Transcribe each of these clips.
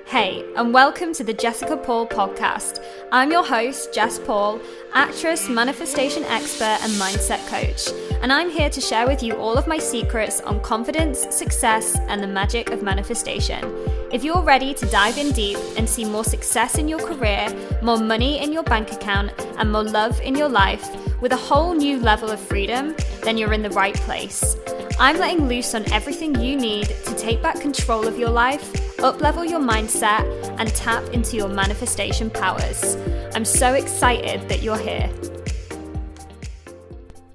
Hey, and welcome to the Jessica Paul podcast. I'm your host, Jess Paul, actress, manifestation expert, and mindset coach. And I'm here to share with you all of my secrets on confidence, success, and the magic of manifestation. If you're ready to dive in deep and see more success in your career, more money in your bank account, and more love in your life with a whole new level of freedom, then you're in the right place. I'm letting loose on everything you need to take back control of your life, up-level your mindset, and tap into your manifestation powers. I'm so excited that you're here.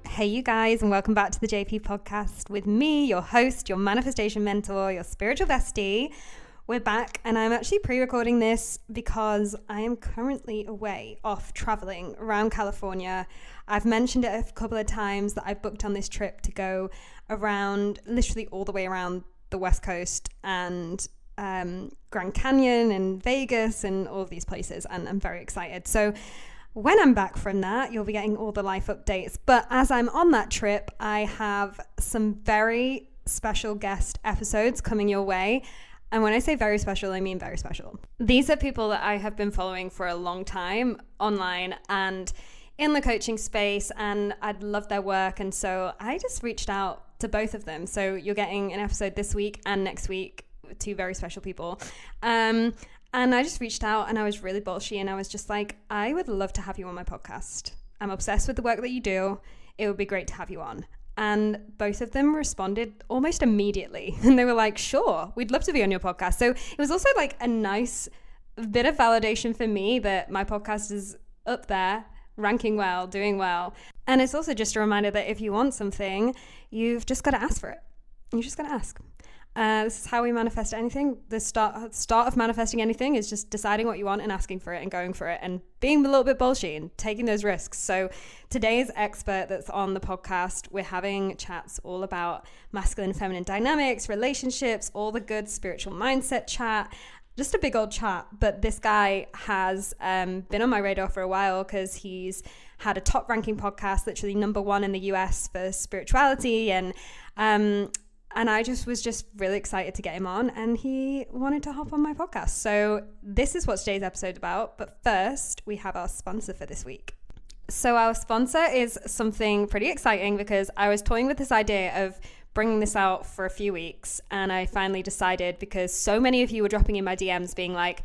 Hey you guys, and welcome back to the JP podcast with me, your host, your manifestation mentor, your spiritual bestie. We're back, and I'm actually pre-recording this because I am currently away off traveling around California. I've mentioned it a couple of times that I've booked on this trip to go around, literally all the way around the West Coast and Grand Canyon and Vegas and all of these places, and I'm very excited. So when I'm back from that, you'll be getting all the life updates. But as I'm on that trip, I have some very special guest episodes coming your way. And when I say very special, I mean very special. These are people that I have been following for a long time online and in the coaching space, and I'd love their work. And so I just reached out to both of them. So you're getting an episode this week and next week with two very special people. And I just reached out and I was really bullshit, and I was just like, I would love to have you on my podcast. I'm obsessed with the work that you do. It would be great to have you on. And both of them responded almost immediately. And they were like, sure, we'd love to be on your podcast. So it was also like a nice bit of validation for me that my podcast is up there, ranking well, doing well. And it's also just a reminder that if you want something, you've just got to ask for it. You just got to ask. This is how we manifest anything. The start of manifesting anything is just deciding what you want and asking for it and going for it and being a little bit bullshit and taking those risks. So today's expert that's on the podcast, we're having chats all about masculine and feminine dynamics, relationships, all the good spiritual mindset chat. Just a big old chat. But this guy has been on my radar for a while because he's had a top ranking podcast, literally number one in the US for spirituality, and I was just really excited to get him on, and he wanted to hop on my podcast. So this is what today's episode is about. But first, we have our sponsor for this week. So our sponsor is something pretty exciting because I was toying with this idea of bringing this out for a few weeks, and I finally decided because so many of you were dropping in my DMs being like,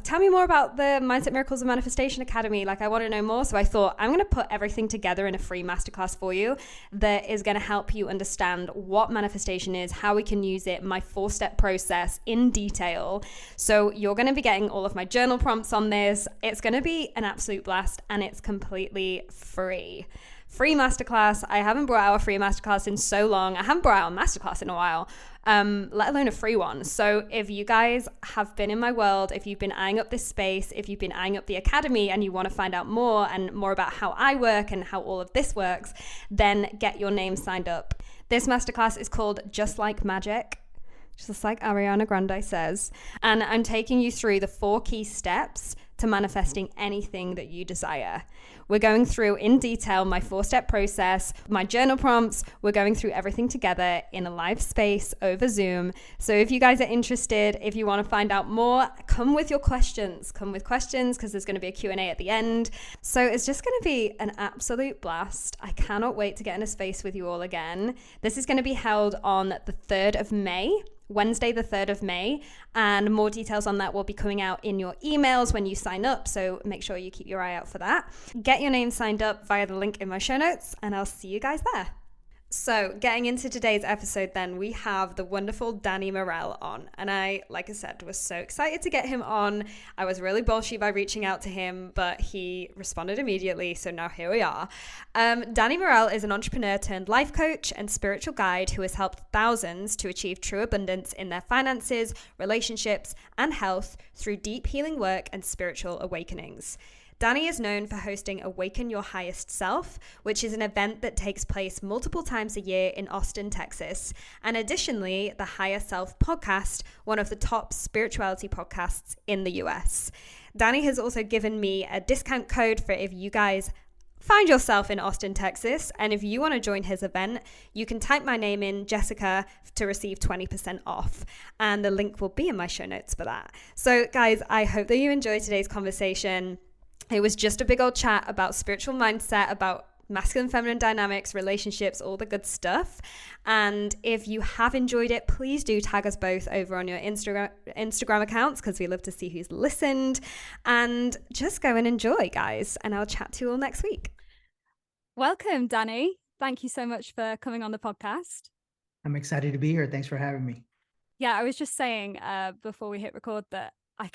tell me more about the Mindset Miracles and Manifestation Academy. Like, I want to know more. So I thought I'm going to put everything together in a free masterclass for you that is going to help you understand what manifestation is, how we can use it, my 4-step process in detail. So you're going to be getting all of my journal prompts on this. It's going to be an absolute blast, and it's completely free. Free masterclass. I haven't brought out a free masterclass in so long. I haven't brought out a masterclass in a while, let alone a free one. So if you guys have been in my world, if you've been eyeing up this space, if you've been eyeing up the academy and you want to find out more and more about how I work and how all of this works, then get your name signed up. This masterclass is called Just Like Magic, just like Ariana Grande says. And I'm taking you through the 4 key steps to manifesting anything that you desire. We're going through in detail my 4-step process, my journal prompts. We're going through everything together in a live space over Zoom. So if you guys are interested, if you want to find out more, come with your questions. Come with questions because there's going to be a Q&A at the end. So it's just going to be an absolute blast. I cannot wait to get in a space with you all again. This is going to be held on the 3rd of May. Wednesday, the 3rd of May, and more details on that will be coming out in your emails when you sign up, so make sure you keep your eye out for that. Get your name signed up via the link in my show notes, and I'll see you guys there. So getting into today's episode then, we have the wonderful Danny Morel on. And I, like I said, was so excited to get him on. I was really bullshit by reaching out to him, but he responded immediately. So now here we are. Danny Morel is an entrepreneur turned life coach and spiritual guide who has helped thousands to achieve true abundance in their finances, relationships, and health through deep healing work and spiritual awakenings. Danny is known for hosting Awaken Your Highest Self, which is an event that takes place multiple times a year in Austin, Texas. And additionally, the Higher Self podcast, one of the top spirituality podcasts in the US. Danny has also given me a discount code for if you guys find yourself in Austin, Texas, and if you want to join his event, you can type my name in, Jessica, to receive 20% off. And the link will be in my show notes for that. So, guys, I hope that you enjoyed today's conversation. It was just a big old chat about spiritual mindset, about masculine feminine dynamics, relationships, all the good stuff. And if you have enjoyed it, please do tag us both over on your Instagram accounts, because we love to see who's listened. And just go and enjoy, guys, and I'll chat to you all next week. Welcome, Danny. Thank you so much for coming on the podcast. I'm excited to be here. Thanks for having me. Yeah, I was just saying before we hit record that I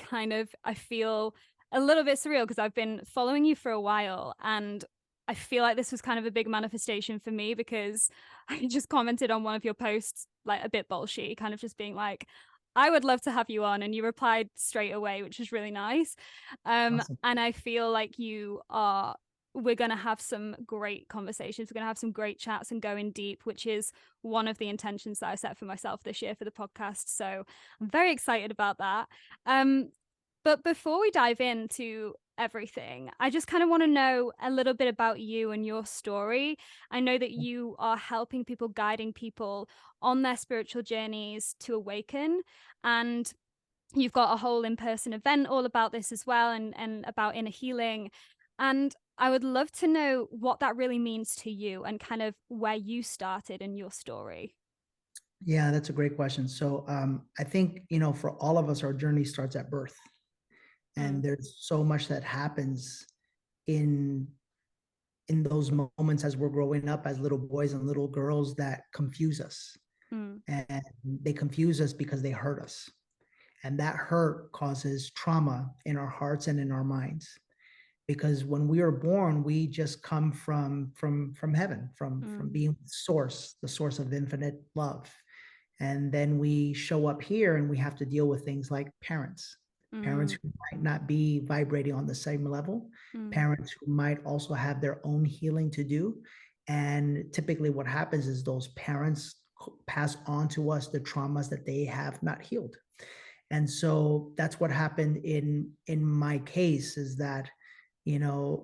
feel a little bit surreal because I've been following you for a while, and I feel like this was kind of a big manifestation for me because I just commented on one of your posts, like a bit bullshit, kind of just being like, I would love to have you on, and you replied straight away, which was really nice. Awesome. And I feel like we're going to have some great conversations. We're going to have some great chats and go in deep, which is one of the intentions that I set for myself this year for the podcast. So I'm very excited about that. But before we dive into everything, I just kind of want to know a little bit about you and your story. I know that you are helping people, guiding people on their spiritual journeys to awaken, and you've got a whole in-person event all about this as well, and about inner healing. And I would love to know what that really means to you and kind of where you started in your story. Yeah, that's a great question. So I think, for all of us, our journey starts at birth. And there's so much that happens in those moments as we're growing up as little boys and little girls that confuse us. And they confuse us because they hurt us. And that hurt causes trauma in our hearts and in our minds. Because when we are born, we just come from heaven, from being the source of infinite love. And then we show up here and we have to deal with things like parents who might not be vibrating on the same level, parents who might also have their own healing to do. And typically what happens is those parents pass on to us the traumas that they have not healed. And so that's what happened in my case, is that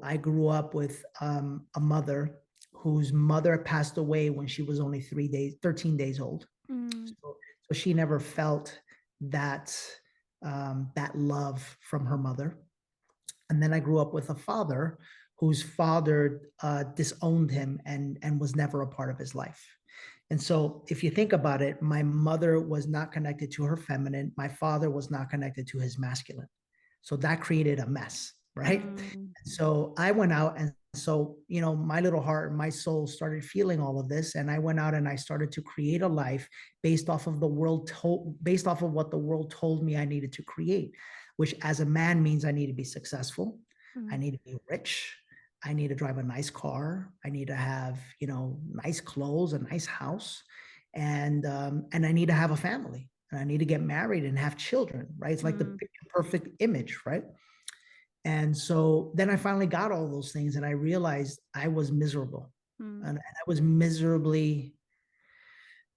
I grew up with a mother whose mother passed away when she was only 13 days old. So she never felt that love from her mother. And then I grew up with a father whose father disowned him and was never a part of his life. And so if you think about it, my mother was not connected to her feminine. My father was not connected to his masculine. So that created a mess, right? So I went out, and so, my little heart and my soul started feeling all of this. And I went out and I started to create a life based off of based off of what the world told me I needed to create, which as a man means I need to be successful. I need to be rich. I need to drive a nice car. I need to have, nice clothes, a nice house. And I need to have a family, and I need to get married and have children, right? It's like the perfect image, right? And so then I finally got all those things, and I realized I was miserable. And I was miserably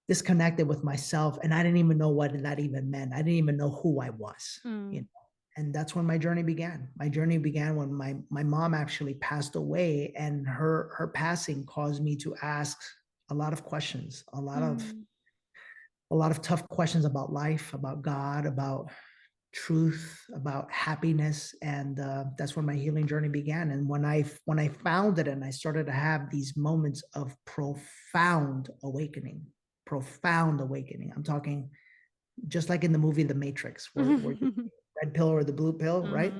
disconnected with myself, and I didn't even know what that even meant. I didn't even know who I was, And that's when my journey began. My journey began when my mom actually passed away, and her passing caused me to ask a lot of questions, a lot of tough questions about life, about God, about truth, about happiness. And that's when my healing journey began. And when I found it and I started to have these moments of profound awakening, I'm talking just like in the movie The Matrix, where the red pill or the blue pill, right?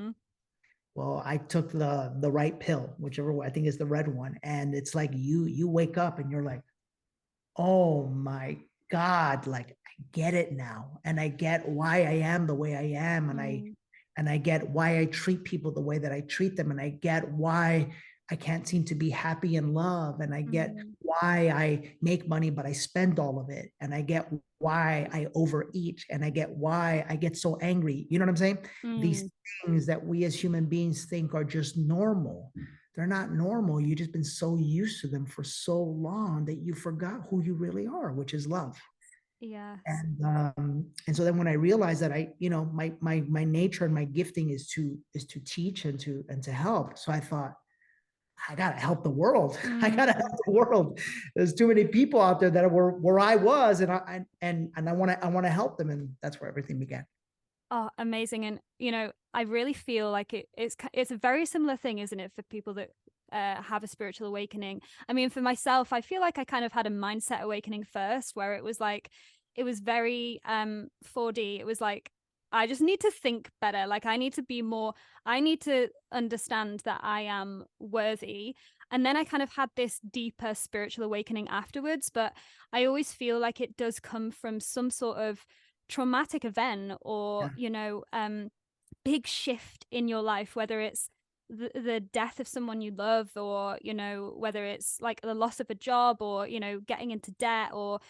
Well, I took the right pill, whichever one, I think is the red one. And it's like you wake up and you're like, oh my God, like I get it now. And I get why I am the way I am. And I get why I treat people the way that I treat them. And I get why I can't seem to be happy in love. And I get why I make money, but I spend all of it. And I get why I overeat. And I get why I get so angry. You know what I'm saying? These things that we as human beings think are just normal. They're not normal. You've just been so used to them for so long that you forgot who you really are, which is love. Yes. And so then when I realized that my nature and my gifting is to teach and to help. So I thought, I got to help the world. I got to help Mm. the world. There's too many people out there that were where I was, and I want to help them. And that's where everything began. Oh, amazing. And, I really feel like it's a very similar thing, isn't it, for people that have a spiritual awakening. I mean, for myself, I feel like I kind of had a mindset awakening first, where it was like, it was very 4D. It was like, I just need to think better. Like, I need to understand that I am worthy. And then I kind of had this deeper spiritual awakening afterwards. But I always feel like it does come from some sort of traumatic event, or big shift in your life, whether it's the death of someone you love, or whether it's like the loss of a job, or getting into debt, or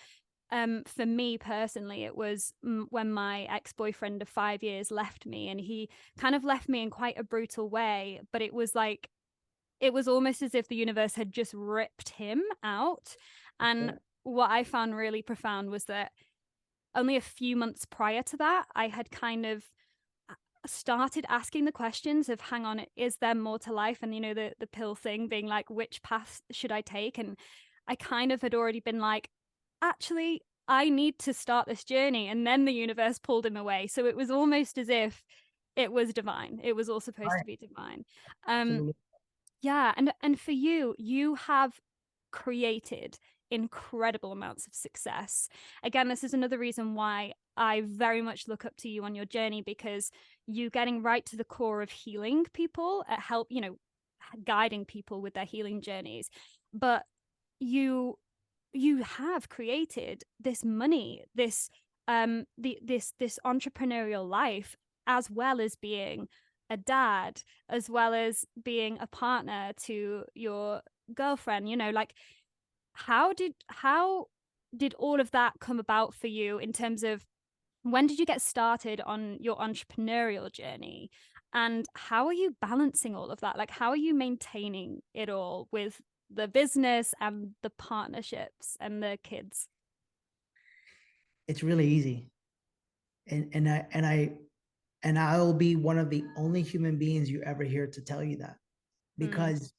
for me personally, it was when my ex-boyfriend of 5 years left me, and he kind of left me in quite a brutal way, but it was almost as if the universe had just ripped him out. And what I found really profound was that only a few months prior to that, I had kind of started asking the questions of, hang on, is there more to life? And the pill thing being like, which path should I take? And I kind of had already been like, actually, I need to start this journey. And then the universe pulled him away. So it was almost as if it was divine. It was all supposed to be divine. Absolutely. Yeah. And for you, you have created incredible amounts of success. Again, this is another reason why I very much look up to you on your journey, because you getting right to the core of healing people, guiding people with their healing journeys. But you have created this money, this this entrepreneurial life, as well as being a dad, as well as being a partner to your girlfriend. Like, how did all of that come about for you, in terms of, when did you get started on your entrepreneurial journey, and how are you balancing all of that? Like, how are you maintaining it all with the business and the partnerships and the kids? It's really easy. And I'll be one of the only human beings you ever hear to tell you that. Because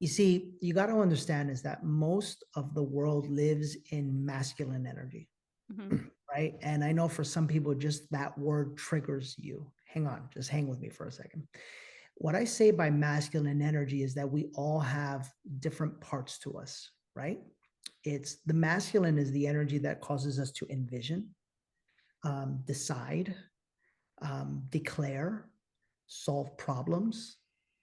you see, you got to understand is that most of the world lives in masculine energy, right? And I know for some people, just that word triggers you. Hang on, just hang with me for a second. What I say by masculine energy is that we all have different parts to us, right? It's the masculine is the energy that causes us to envision, decide, declare, solve problems,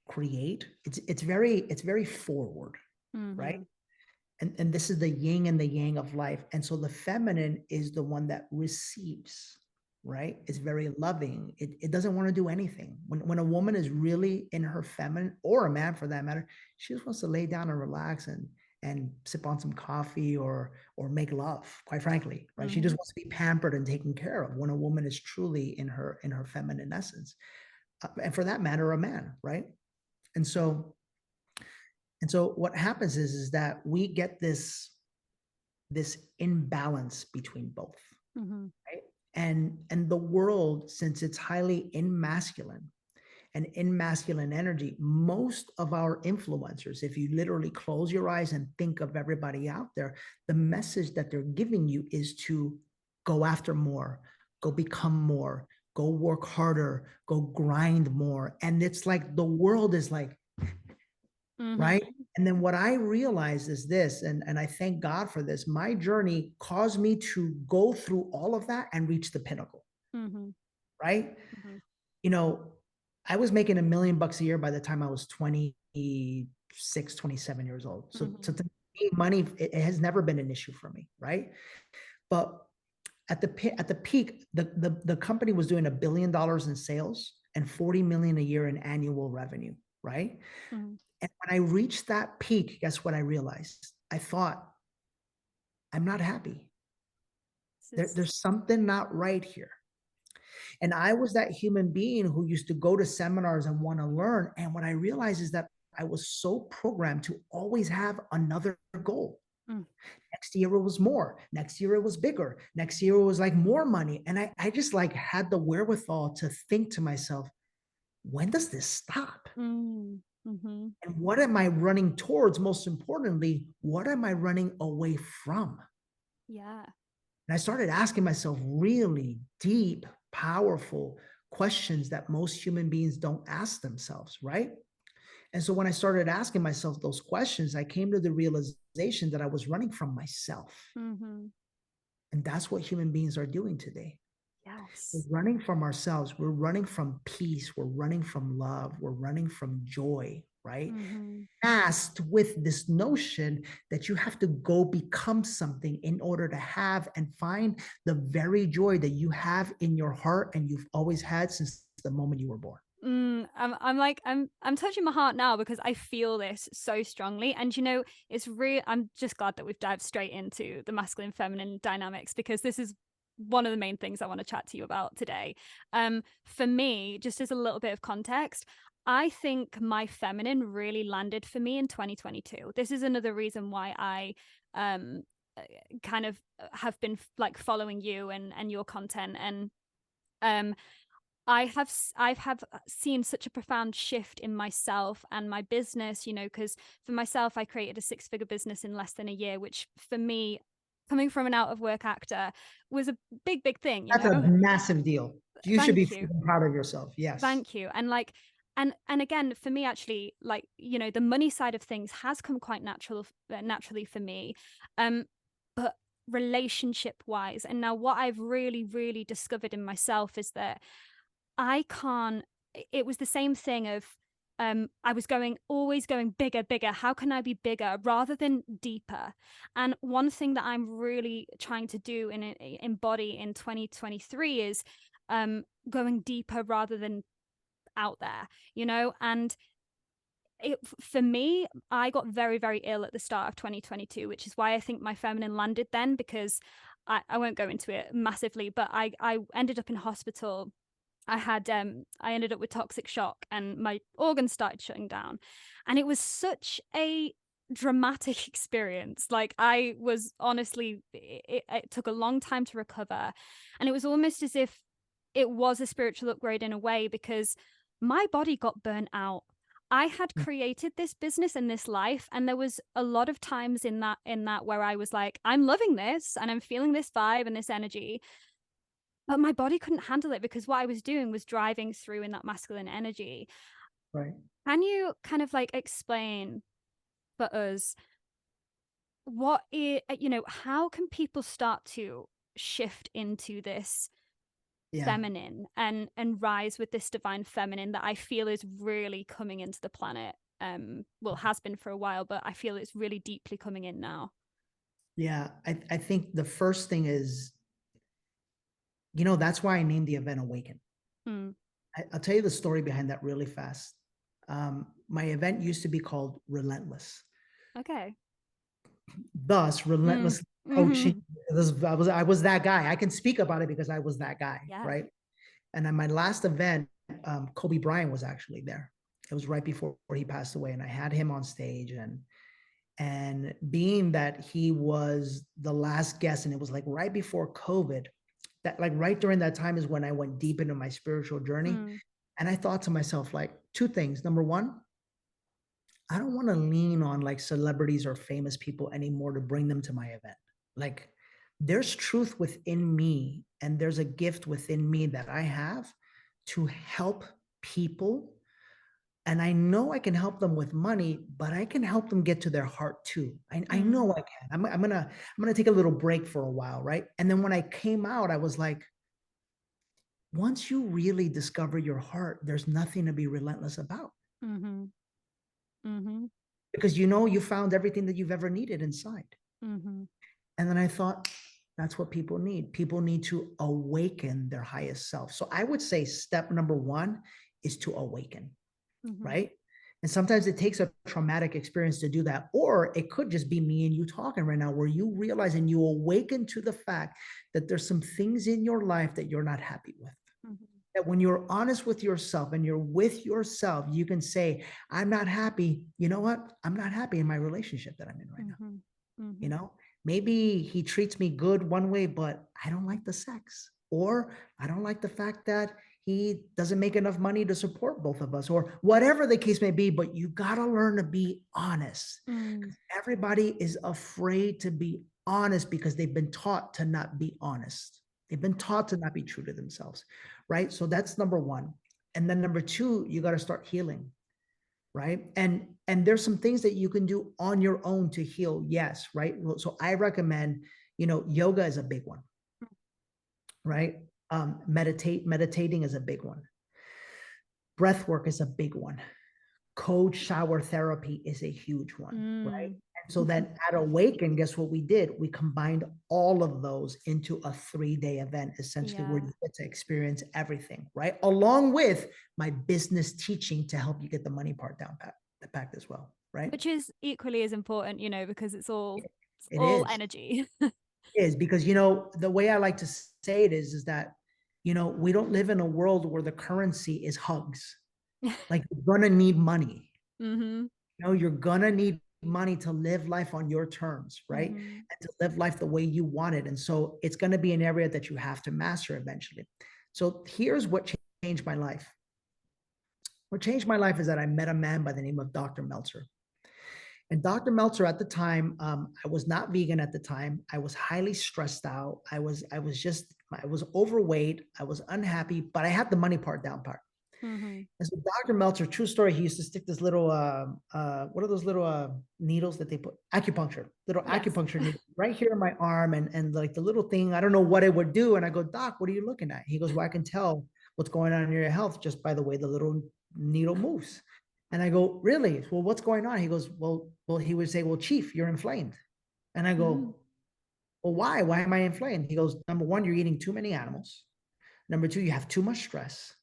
create. It's very forward, right? And this is the yin and the yang of life. And so the feminine is the one that receives, right? It's very loving. It doesn't want to do anything. When a woman is really in her feminine, or a man for that matter, she just wants to lay down and relax and sip on some coffee or make love, quite frankly, right? She just wants to be pampered and taken care of, when a woman is truly in her feminine essence. And for that matter, a man, right? And so what happens is that we get this imbalance between both, right? And the world, since it's highly in masculine and in masculine energy, most of our influencers, if you literally close your eyes and think of everybody out there, the message that they're giving you is to go after more, go become more, go work harder, go grind more. And it's like the world is like, right? And then what I realized is this, and I thank God for this, my journey caused me to go through all of that and reach the pinnacle, right? I was making $1 million a year by the time I was 26, 27 years old. So to me, money, it has never been an issue for me, right? But at the peak, the company was doing $1 billion in sales and 40 million a year in annual revenue, right? And when I reached that peak, guess what I realized? I thought, I'm not happy. There's something not right here. And I was that human being who used to go to seminars and want to learn. And what I realized is that I was so programmed to always have another goal. Next year it was more. Next year it was bigger. Next year it was like more money. And I just like had the wherewithal to think to myself, when does this stop? Mm-hmm. And what am I running towards? Most importantly, what am I running away from? Yeah. And I started asking myself really deep, powerful questions that most human beings don't ask themselves, right? And so when I started asking myself those questions, I came to the realization that I was running from myself. Mm-hmm. And that's what human beings are doing today. We're Yes. running from ourselves. We're running from peace. We're running from love. We're running from joy, right? Mm-hmm. Masked with this notion that you have to go become something in order to have and find the very joy that you have in your heart and you've always had since the moment you were born. I'm touching my heart now because I feel this so strongly. And it's real. I'm just glad that we've dived straight into the masculine feminine dynamics, because this is one of the main things I want to chat to you about today. For me, just as a little bit of context, I think my feminine really landed for me in 2022. This is another reason why I um kind of have been like following you and your content. And um I've seen such a profound shift in myself and my business, because for myself, I created a 6-figure business in less than a year, which for me, coming from an out of work actor, was a big thing, That's a massive deal. You should be Thank you. proud of yourself. Yes. Thank you. And like, and again, for me, actually, like, the money side of things has come quite naturally for me. But relationship wise, and now what I've really discovered in myself is that I can't, it was the same thing of, I was always going bigger. How can I be bigger rather than deeper? And one thing that I'm really trying to do and embody in 2023 is going deeper rather than out there, and for me, I got very ill at the start of 2022, which is why I think my feminine landed then, because I won't go into it massively, but I ended up in hospital. I ended up with toxic shock and my organs started shutting down. And it was such a dramatic experience. Like, I was honestly, it took a long time to recover. And it was almost as if it was a spiritual upgrade in a way, because my body got burnt out. I had created this business and this life, and there was a lot of times in that where I was like, I'm loving this and I'm feeling this vibe and this energy, but my body couldn't handle it because what I was doing was driving through in that masculine energy. Right. Can you kind of like explain for us how can people start to shift into this feminine and rise with this divine feminine that I feel is really coming into the planet? Has been for a while, but I feel it's really deeply coming in now. Yeah. I think the first thing is, that's why I named the event Awaken. I'll tell you the story behind that really fast. My event used to be called Relentless. Okay. Thus, relentless coaching. I was that guy. I can speak about it because I was that guy, Yeah. right? And at my last event, Kobe Bryant was actually there. It was right before he passed away, and I had him on stage. And being that he was the last guest, and it was like right before COVID, that like right during that time is when I went deep into my spiritual journey. And I thought to myself, like, two things. Number one, I don't want to lean on like celebrities or famous people anymore to bring them to my event. Like, there's truth within me, and there's a gift within me that I have to help people. And I know I can help them with money, but I can help them get to their heart too. I know I can. I'm gonna take a little break for a while, right? And then when I came out, I was like, once you really discover your heart, there's nothing to be relentless about. Because you found everything that you've ever needed inside. And then I thought, that's what people need. People need to awaken their highest self. So I would say step number one is to awaken, right? And sometimes it takes a traumatic experience to do that. Or it could just be me and you talking right now, where you realize and you awaken to the fact that there's some things in your life that you're not happy with. That when you're honest with yourself and you're with yourself, you can say, I'm not happy. You know what? I'm not happy in my relationship that I'm in right now. Maybe he treats me good one way, but I don't like the sex. Or I don't like the fact that he doesn't make enough money to support both of us, or whatever the case may be. But you got to learn to be honest. Everybody is afraid to be honest because they've been taught to not be honest. They've been taught to not be true to themselves, right? So that's number one. And then number two, you got to start healing, right? And there's some things that you can do on your own to heal. Yes, right? So I recommend, yoga is a big one, right? Meditating is a big one. Breath work is a big one. Cold shower therapy is a huge one, right? And so then at Awaken, guess what we did? We combined all of those into a 3-day event, essentially, where you get to experience everything, right? Along with my business teaching to help you get the money part down packed as well, right? Which is equally as important, because it's all energy. It is, because, the way I like to say it is that, we don't live in a world where the currency is hugs. Like, you're gonna need money. You're gonna need money to live life on your terms, right? And to live life the way you want it. And so it's going to be an area that you have to master eventually. So here's what changed my life. What changed my life is that I met a man by the name of Dr. Meltzer. And Dr. Meltzer, at the time, I was not vegan at the time. I was highly stressed out. I was overweight. I was unhappy, but I had the money part down part. And so Dr. Meltzer, true story, he used to stick this little, what are those little needles that they put? Acupuncture, acupuncture needle right here in my arm. And like the little thing, I don't know what it would do. And I go, Doc, what are you looking at? He goes, well, I can tell what's going on in your health just by the way the little needle moves. And I go, really? Well, what's going on? He goes, well, he would say, well, Chief, you're inflamed. And I go, well, why? Why am I inflamed? He goes, number one, you're eating too many animals. Number two, you have too much stress.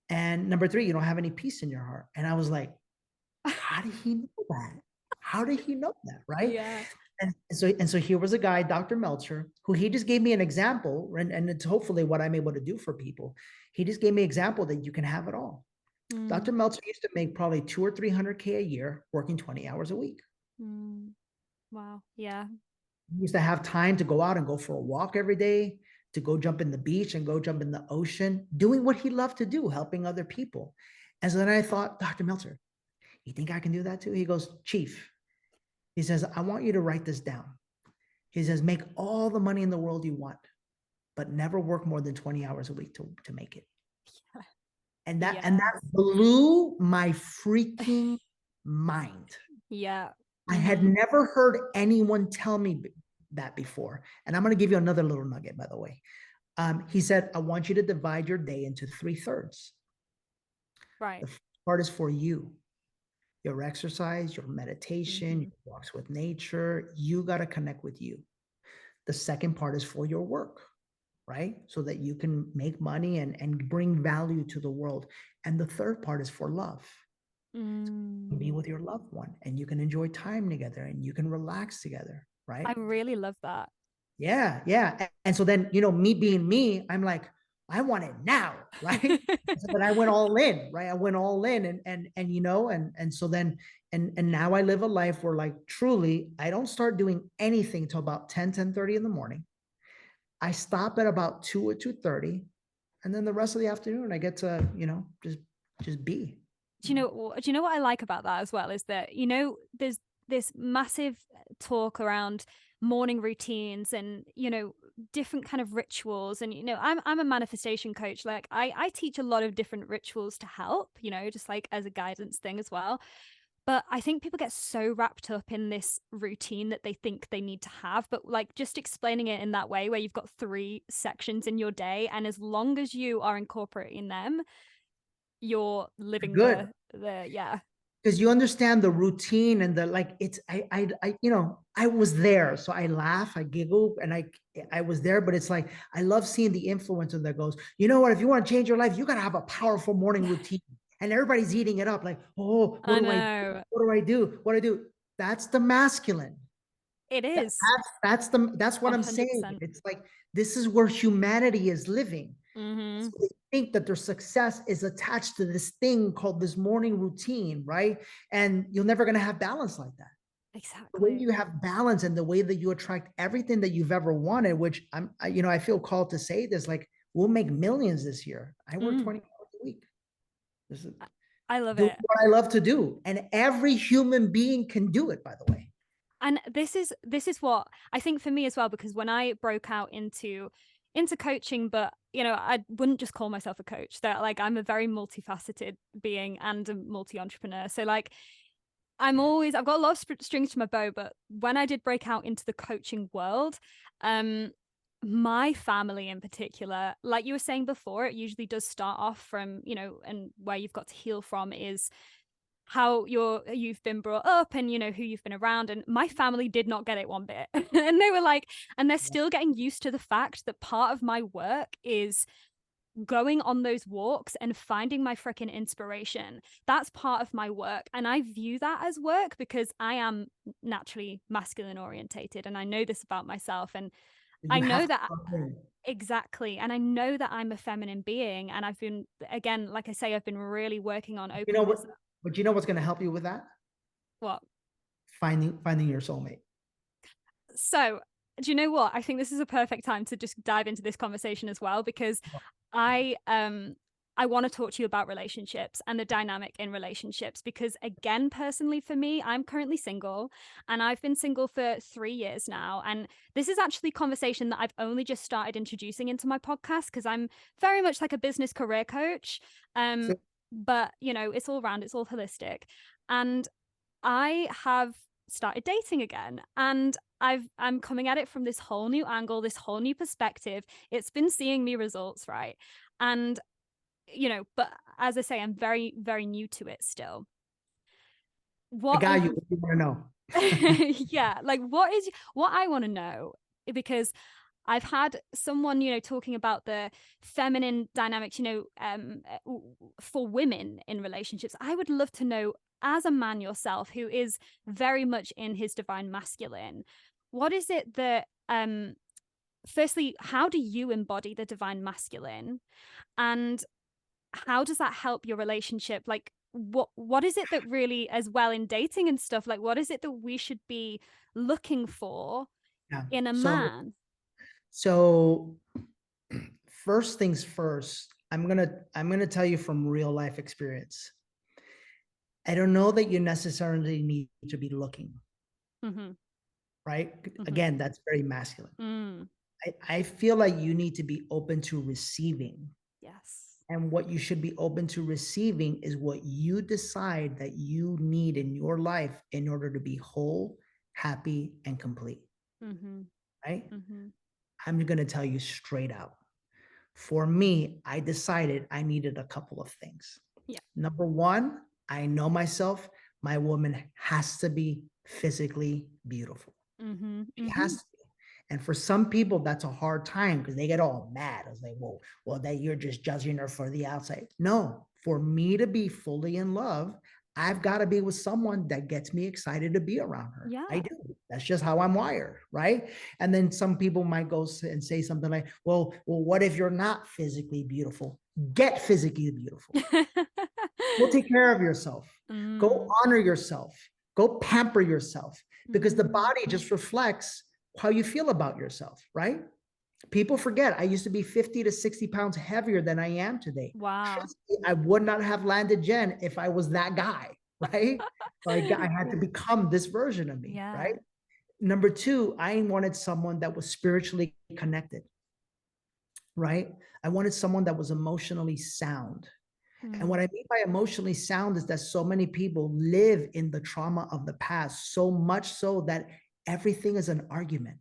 And number three, you don't have any peace in your heart. And I was like, how did he know that? How did he know that? Right. Yeah. And so here was a guy, Dr. Meltzer, who he just gave me an example, and it's hopefully what I'm able to do for people. He just gave me an example that you can have it all. Dr. Meltzer used to make probably 200 or 300K a year working 20 hours a week. Wow. Yeah. He used to have time to go out and go for a walk every day, to go jump in the beach and go jump in the ocean, doing what he loved to do, helping other people. And so then I thought, Dr. Meltzer, you think I can do that too? He goes, Chief, he says, I want you to write this down. He says, make all the money in the world you want, but never work more than 20 hours a week to make it. Yeah. And that blew my freaking mind. Yeah. I had never heard anyone tell me that before. And I'm going to give you another little nugget, by the way. He said, I want you to divide your day into 3/3. Right. The first part is for you, your exercise, your meditation, your walks with nature. You got to connect with you. The second part is for your work, right? So that you can make money and bring value to the world. And the third part is for love. Be with your loved one, and you can enjoy time together, and you can relax together, right? I really love that. Yeah. And so then, me being me, I'm like, I want it now, right? So then I went all in, right? I went all in, and so then, and now I live a life where, like, truly, I don't start doing anything till about 10:30 in the morning. I stop at about 2 or 2:30, and then the rest of the afternoon, I get to, just be. Do you know what I like about that as well is that, there's this massive talk around morning routines and, different kind of rituals. And, I'm a manifestation coach. Like I teach a lot of different rituals to help, just like as a guidance thing as well. But I think people get so wrapped up in this routine that they think they need to have. But like just explaining it in that way where you've got 3 sections in your day, and as long as you are incorporating them, you're living good. Yeah. Because you understand the routine and the, like, it's, I was there. So I laugh, I giggle, and I was there, but it's like, I love seeing the influencer that goes, you know what, if you want to change your life, you got to have a powerful morning routine. And everybody's eating it up. Like, oh, what do I do? That's the masculine. It is. That's what 100%. I'm saying. It's like, this is where humanity is living. So they think that their success is attached to this thing called this morning routine, right? And you're never going to have balance like that. Exactly. The way you have balance and the way that you attract everything that you've ever wanted, which I feel called to say this, like, We'll make millions this year. I work 20 hours a week. I love Do it. what I love to do. And every human being can do it, by the way. And this is what I think for me as well, because when I broke out into coaching, but I wouldn't just call myself a coach. That like I'm a very multifaceted being and a multi-entrepreneur. So like I've got a lot of strings to my bow, but when I did break out into the coaching world, my family in particular, like you were saying before, it usually does start off from, and where you've got to heal from is how you've been brought up and who you've been around. And my family did not get it one bit. And they were like, and they're still getting used to the fact that part of my work is going on those walks and finding my freaking inspiration. That's part of my work, and I view that as work because I am naturally masculine orientated, and I know this about myself, and I know that exactly, and I know that I'm a feminine being, and I've been, again, like I say, I've been really working on opening this up. But you know what's going to help you with that? What? Finding your soulmate. So, do you know what? I think this is a perfect time to just dive into this conversation as well, because I want to talk to you about relationships and the dynamic in relationships, because again, personally for me, I'm currently single, and I've been single for 3 years now. And this is actually conversation that I've only just started introducing into my podcast, because I'm very much like a business career coach. But it's all round, it's all holistic. And I have started dating again, and I'm coming at it from this whole new angle, this whole new perspective. It's been seeing me results, right? And but as I say, I'm very, very new to it still. What I got you want to know. Yeah, like what I want to know, because I've had someone, talking about the feminine dynamics, for women in relationships. I would love to know, as a man yourself, who is very much in his divine masculine, what is it that, firstly, how do you embody the divine masculine? And how does that help your relationship? Like, what is it that really, as well in dating and stuff, like what is it that we should be looking for in a man? So first things first, I'm gonna tell you from real life experience. I don't know that you necessarily need to be looking. Right? Again, that's very masculine. I feel like you need to be open to receiving. Yes. And what you should be open to receiving is what you decide that you need in your life in order to be whole, happy, and complete. Right? I'm going to tell you straight out. For me, I decided I needed a couple of things. Yeah. Number one, I know myself. My woman has to be physically beautiful. She has to be. And for some people, that's a hard time because they get all mad. I was like, well, that you're just judging her for the outside. No, for me to be fully in love, I've got to be with someone that gets me excited to be around her. Yeah. I do. That's just how I'm wired, right? And then some people might go and say something like, well, what if you're not physically beautiful? Get physically beautiful. Go take care of yourself. Go honor yourself. Go pamper yourself, because the body just reflects how you feel about yourself, right? People forget I used to be 50 to 60 pounds heavier than I am today. Wow. I would not have landed Jen if I was that guy, right? Like I had to become this version of me, right? Number two, I wanted someone that was spiritually connected, right? I wanted someone that was emotionally sound. And what I mean by emotionally sound is that so many people live in the trauma of the past, so much so that everything is an argument.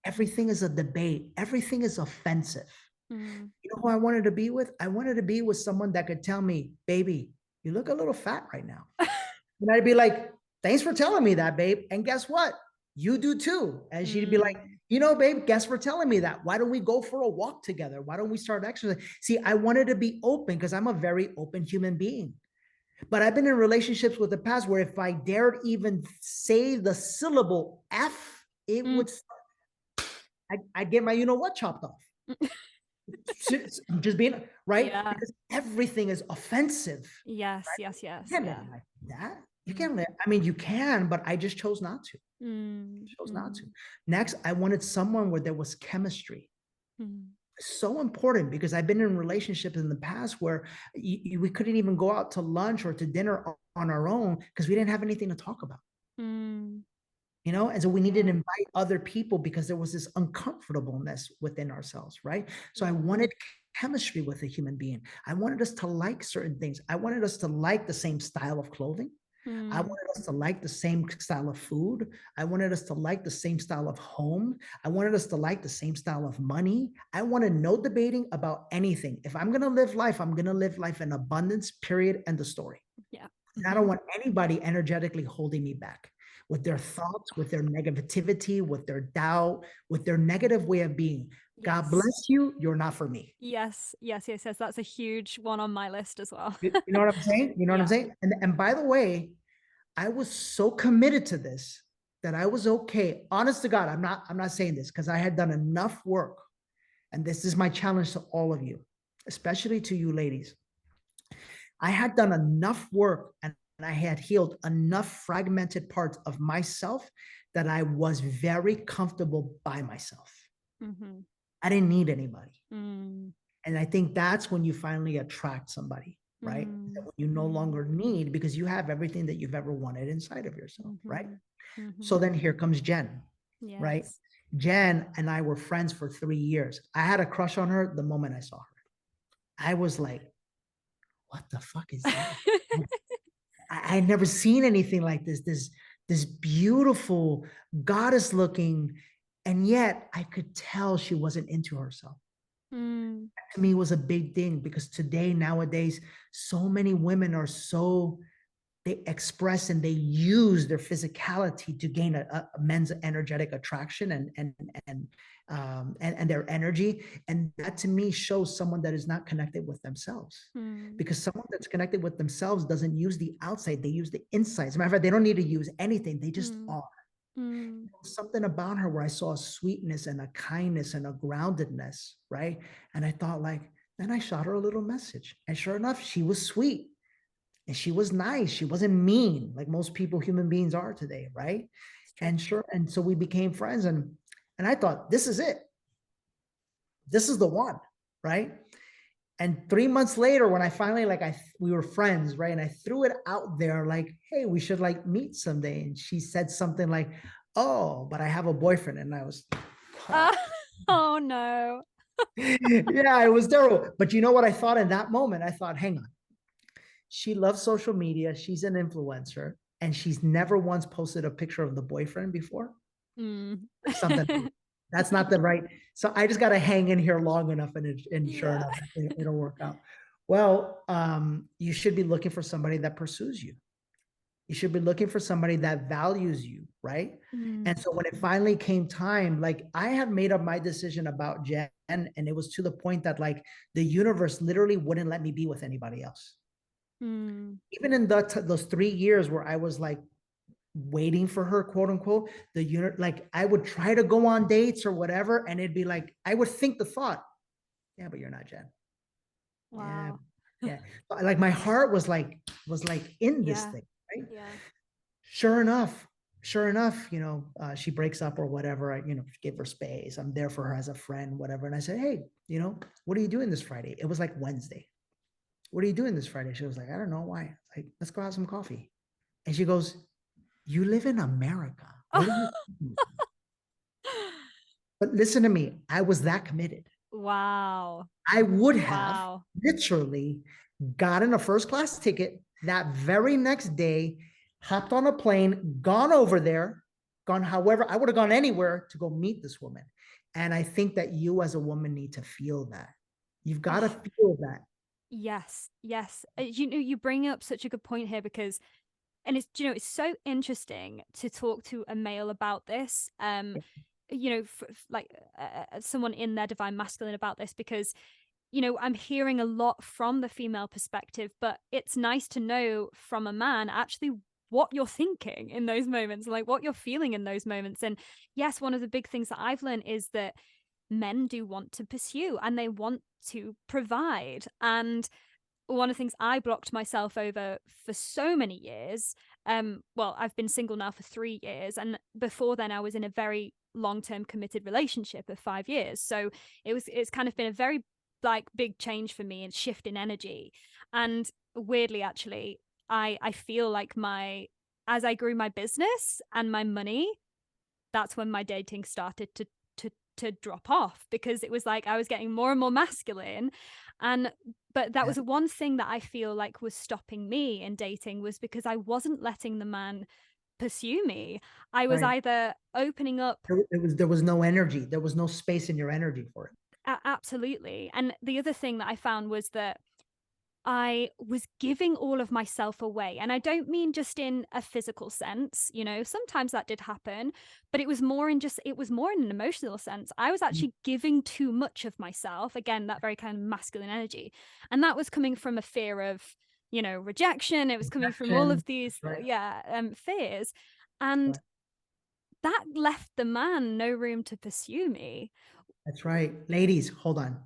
Everything is a debate. Everything is offensive. You know who I wanted to be with? I wanted to be with someone that could tell me, baby, you look a little fat right now. And I'd be like, thanks for telling me that, babe. And guess what? You do too. And she'd be like, babe, guess for telling me that. Why don't we go for a walk together? Why don't we start exercising? See, I wanted to be open because I'm a very open human being. But I've been in relationships with the past where if I dared even say the syllable F, it would, I'd get my what chopped off. I'm just being right, because everything is offensive. Yes, right? yes, yes. You can't live like that. You can't live. I mean, you can, but I just chose not to. Chose not to. Next, I wanted someone where there was chemistry. So important, because I've been in relationships in the past where we couldn't even go out to lunch or to dinner on our own because we didn't have anything to talk about. And so we needed to invite other people because there was this uncomfortableness within ourselves, right? So I wanted chemistry with a human being. I wanted us to like certain things. I wanted us to like the same style of clothing. I wanted us to like the same style of food. I wanted us to like the same style of home. I wanted us to like the same style of money. I wanted no debating about anything. If I'm going to live life, I'm going to live life in abundance, period, end of story. Yeah. And I don't want anybody energetically holding me back with their thoughts, with their negativity, with their doubt, with their negative way of being. God bless you. You're not for me. Yes. That's a huge one on my list as well. You know what I'm saying? You know what I'm saying? And by the way, I was so committed to this that I was okay. Honest to God, I'm not saying this because I had done enough work. And this is my challenge to all of you, especially to you ladies. I had done enough work and I had healed enough fragmented parts of myself that I was very comfortable by myself. I didn't need anybody. And I think that's when you finally attract somebody, right? That you no longer need, because you have everything that you've ever wanted inside of yourself, right? So then here comes Jen, right? Jen and I were friends for 3 years. I had a crush on her the moment I saw her. I was like, what the fuck is that? I had never seen anything like this beautiful goddess looking, and yet I could tell she wasn't into herself. To me was a big thing, because nowadays, so many women are they express and they use their physicality to gain a men's energetic attraction and their energy. And that to me shows someone that is not connected with themselves. Because someone that's connected with themselves doesn't use the outside, they use the inside. As a matter of fact, they don't need to use anything, they just are. Something about her where I saw a sweetness and a kindness and a groundedness, right? And I thought, like, then I shot her a little message. And sure enough, she was sweet. And she was nice. She wasn't mean like most people, human beings are today, right? And so we became friends, and I thought, this is it. This is the one, right? And 3 months later, when I finally we were friends, right? And I threw it out there, like, hey, we should like meet someday. And she said something like, oh, but I have a boyfriend. And I was, oh no. Yeah, it was terrible. But you know what I thought in that moment? I thought, hang on. She loves social media. She's an influencer, and she's never once posted a picture of the boyfriend before. Something that's not the right. So I just got to hang in here long enough, and sure enough, it'll work out. Well, you should be looking for somebody that pursues you. You should be looking for somebody that values you, right? And so when it finally came time, like, I had made up my decision about Jen, and it was to the point that like the universe literally wouldn't let me be with anybody else. Even in those 3 years where I was like waiting for her, quote unquote, like I would try to go on dates or whatever, and it'd be like, I would think the thought, yeah, but you're not Jen. Wow. Yeah. Like my heart was like in this thing, right? Yeah. Sure enough, she breaks up or whatever. I, give her space. I'm there for her as a friend, whatever. And I said, hey, what are you doing this Friday? It was like Wednesday. What are you doing this Friday? She was like, I don't know why. Like, let's go have some coffee. And she goes, you live in America. What are you doing? But listen to me. I was that committed. Wow. I would have literally gotten a first class ticket that very next day, hopped on a plane, gone over there, however, I would have gone anywhere to go meet this woman. And I think that you as a woman need to feel that. You've got to feel that. Yes. You bring up such a good point here, because, and it's so interesting to talk to a male about this, someone in their divine masculine about this, because, I'm hearing a lot from the female perspective, but it's nice to know from a man actually what you're thinking in those moments, like what you're feeling in those moments. And yes, one of the big things that I've learned is that men do want to pursue and they want to provide. And one of the things I blocked myself over for so many years, I've been single now for 3 years, and before then I was in a very long-term committed relationship of 5 years. So it's kind of been a very like big change for me and shift in energy. And weirdly, actually, I feel like as I grew my business and my money, that's when my dating started to drop off, because it was like I was getting more and more masculine. But that was one thing that I feel like was stopping me in dating, was because I wasn't letting the man pursue me. I was either opening up. There was no energy. There was no space in your energy for it. Absolutely. And the other thing that I found was that I was giving all of myself away. And I don't mean just in a physical sense, sometimes that did happen, but it was more in an emotional sense. I was actually giving too much of myself. Again, that very kind of masculine energy. And that was coming from a fear of, rejection. It was coming from all of these, fears. And that left the man no room to pursue me. That's right. Ladies, hold on.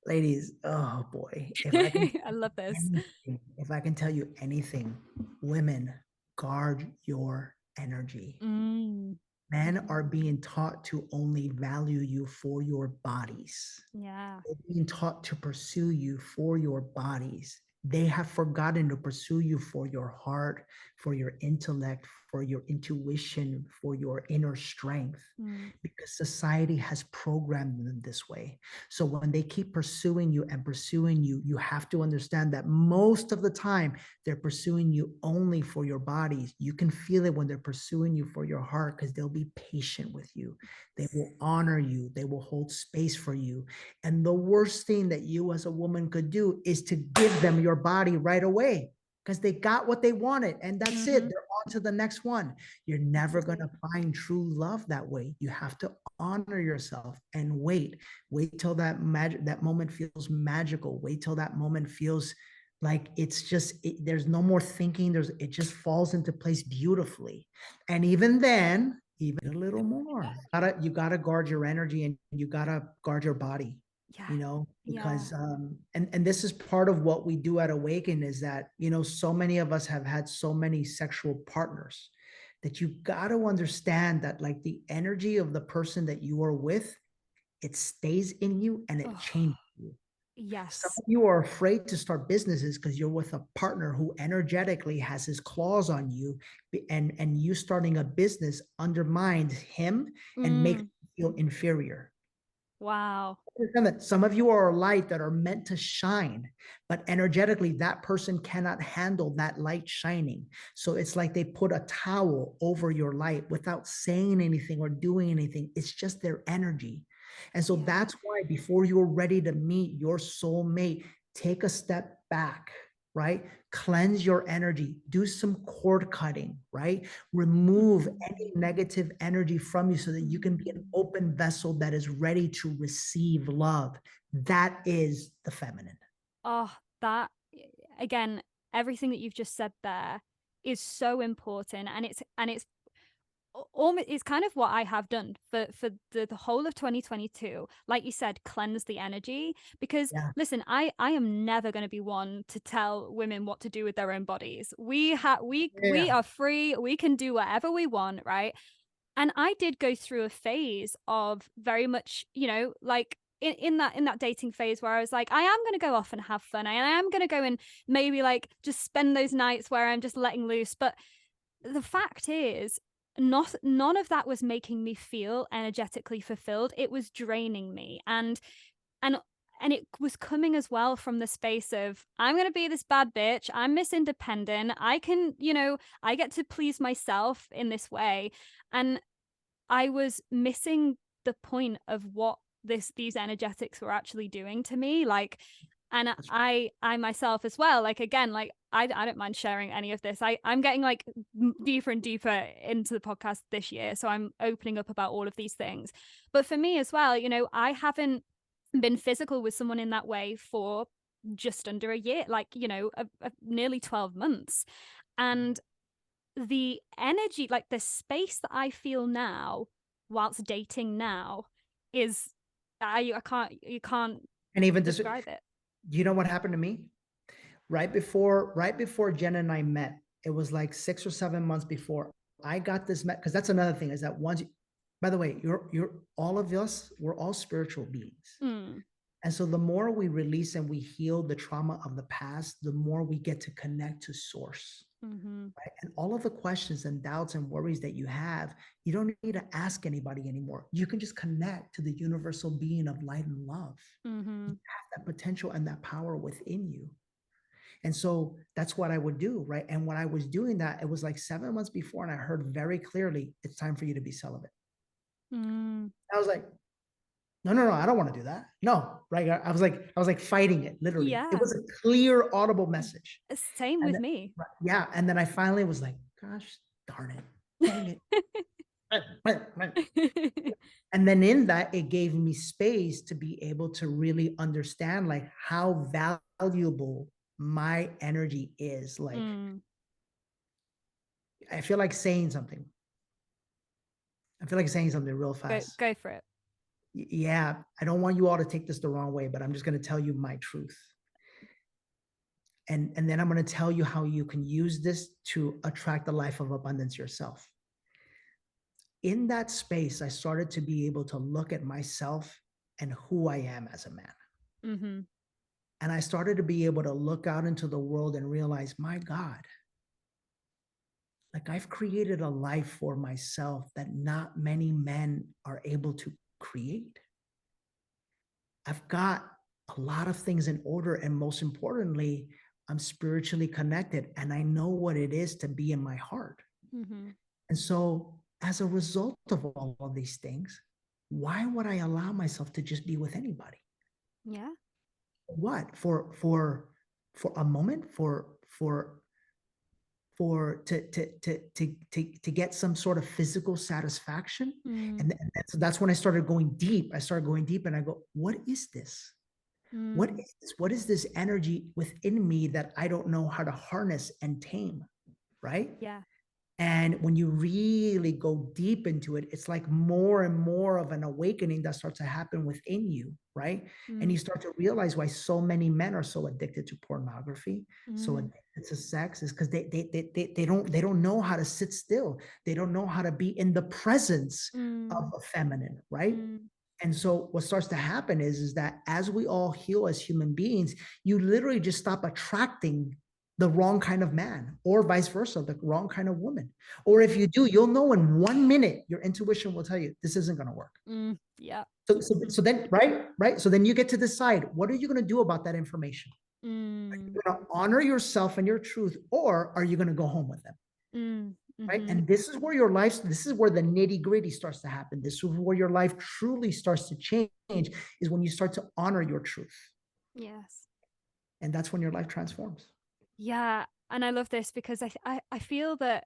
Ladies, oh boy. If I can I love this. if I can tell you anything, women, guard your energy. Men are being taught to only value you for your bodies. Yeah. They're being taught to pursue you for your bodies. They have forgotten to pursue you for your heart, for your intellect, for your intuition, for your inner strength, because society has programmed them this way. So when they keep pursuing you and pursuing you, you have to understand that most of the time they're pursuing you only for your bodies. You can feel it when they're pursuing you for your heart, because they'll be patient with you. They will honor you. They will hold space for you. And the worst thing that you as a woman could do is to give them your body right away, because they got what they wanted and that's it. They're on to the next one. You're never going to find true love that way. You have to honor yourself and wait till that moment feels magical. Wait till that moment feels like it's just, there's no more thinking. It just falls into place beautifully. And even then, even a little more, you gotta guard your energy, and you gotta guard your body. Because and this is part of what we do at Awaken, is that so many of us have had so many sexual partners that you got to understand that, like, the energy of the person that you are with, it stays in you and it changes you. Yes. Some of you are afraid to start businesses because you're with a partner who energetically has his claws on you, and you starting a business undermines him and makes you feel inferior. Wow. Some of you are a light that are meant to shine, but energetically that person cannot handle that light shining. So it's like they put a towel over your light without saying anything or doing anything. It's just their energy. And so that's why before you're ready to meet your soulmate, take a step back, right? Cleanse your energy, do some cord cutting, right? Remove any negative energy from you so that you can be an open vessel that is ready to receive love. That is the feminine. Oh, that, again, everything that you've just said there is so important. And it's kind of what I have done for the whole of 2022. Like you said, cleanse the energy, because listen, I am never going to be one to tell women what to do with their own bodies. We are free. We can do whatever we want, right? And I did go through a phase of very much, like in that dating phase where I was like, I am going to go off and have fun. I am going to go and maybe like just spend those nights where I'm just letting loose. But the fact is, none of that was making me feel energetically fulfilled. It was draining me, and it was coming as well from the space of, I'm going to be this bad bitch, I'm Miss Independent, I can, I get to please myself in this way. And I was missing the point of what these energetics were actually doing to me. Like, and I myself as well, like, again, like I don't mind sharing any of this. I'm getting like deeper and deeper into the podcast this year, so I'm opening up about all of these things. But for me as well, I haven't been physical with someone in that way for just under a year, like, nearly 12 months. And the energy, like the space that I feel now whilst dating now is, you can't and even describe it. Do you know what happened to me? Right before Jen and I met, it was like 6 or 7 months before, I got this, because that's another thing, is that once, by the way, you're all of us, we're all spiritual beings. Mm. And so the more we release and we heal the trauma of the past, the more we get to connect to source. Mm-hmm. Right? And all of the questions and doubts and worries that you have, you don't need to ask anybody anymore. You can just connect to the universal being of light and love. Mm-hmm. You have that potential and that power within you. And so that's what I would do, right? And when I was doing that, it was like 7 months before, and I heard very clearly, it's time for you to be celibate. Mm. I was like, no, I don't want to do that. No, right? I was like fighting it, literally. It Yeah. was a clear, audible message. Same And with then, me. yeah. And then I finally was like, gosh, darn it. Dang it. And then in that, it gave me space to be able to really understand like how valuable my energy is. Like, I feel like saying something. I feel like saying something real fast. Go for it. Yeah, I don't want you all to take this the wrong way, but I'm just going to tell you my truth. And then I'm going to tell you how you can use this to attract a life of abundance yourself. In that space, I started to be able to look at myself and who I am as a man. Mm-hmm. And I started to be able to look out into the world and realize, my God, like I've created a life for myself that not many men are able to create. I've got a lot of things in order. And most importantly, I'm spiritually connected and I know what it is to be in my heart. Mm-hmm. And so as a result of all of these things, why would I allow myself to just be with anybody? Yeah. What? For a moment, to get some sort of physical satisfaction. And that's when I started going deep. I started going deep and I go, what is this? What is this? What is this energy within me that I don't know how to harness and tame? Right? Yeah. And when you really go deep into it, it's like more and more of an awakening that starts to happen within you, right? And you start to realize why so many men are so addicted to pornography, so addicted to sex, is because they don't know how to sit still. They don't know how to be in the presence of a feminine, right? And so what starts to happen is that as we all heal as human beings, you literally just stop attracting the wrong kind of man, or vice versa, the wrong kind of woman. Or if you do, you'll know in 1 minute, your intuition will tell you this isn't going to work. Yeah. So then, right. So then you get to decide, what are you going to do about that information? Are you going to honor yourself and your truth, or are you going to go home with them? Right. And this is where this is where the nitty gritty starts to happen. This is where your life truly starts to change, is when you start to honor your truth. Yes. And that's when your life transforms. Yeah. And I love this because I feel that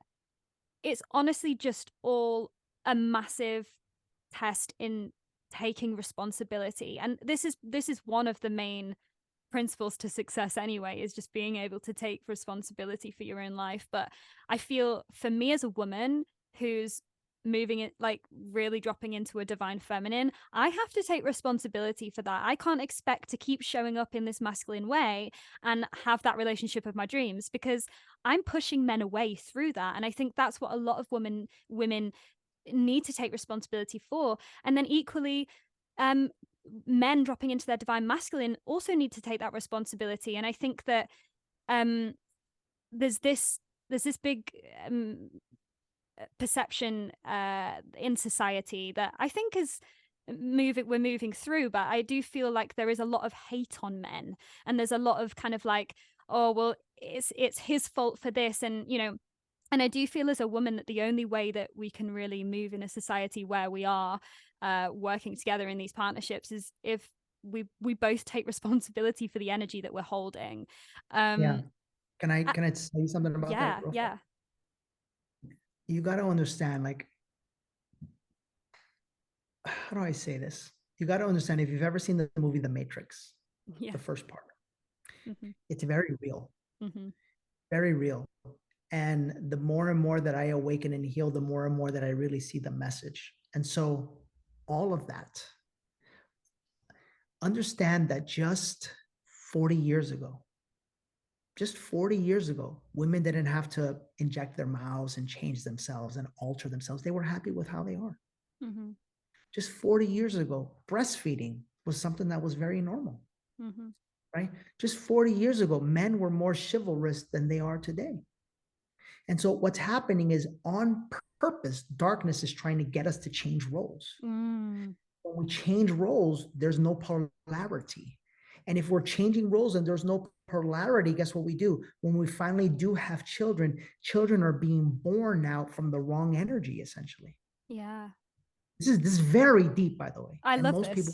it's honestly just all a massive test in taking responsibility. And this is one of the main principles to success anyway, is just being able to take responsibility for your own life. But I feel for me as a woman who's moving it, like really dropping into a divine feminine, I have to take responsibility for that. I can't expect to keep showing up in this masculine way and have that relationship of my dreams, because I'm pushing men away through that. And I think that's what a lot of women need to take responsibility for. And then equally, men dropping into their divine masculine also need to take that responsibility. And I think that there's this big perception in society that I think is we're moving through, but I do feel like there is a lot of hate on men, and there's a lot of kind of like, oh well, it's his fault for this, and you know. And I do feel as a woman that the only way that we can really move in a society where we are working together in these partnerships is if we both take responsibility for the energy that we're holding. Yeah. Can I say something about that? Yeah. You got to understand, like, how do I say this? You got to understand, if you've ever seen the movie The Matrix, the first part, it's very real, very real. And the more and more that I awaken and heal, the more and more that I really see the message. And so all of that, understand that just 40 years ago, just 40 years ago, women didn't have to inject their mouths and change themselves and alter themselves. They were happy with how they are. Mm-hmm. Just 40 years ago, breastfeeding was something that was very normal, Mm-hmm. right? Just 40 years ago, men were more chivalrous than they are today. And so what's happening is, on purpose, darkness is trying to get us to change roles. Mm. When we change roles, there's no polarity. And if we're changing roles and there's no polarity, guess what we do? When we finally do have children, children are being born out from the wrong energy, essentially. Yeah. This is very deep, by the way. I And love most this. people,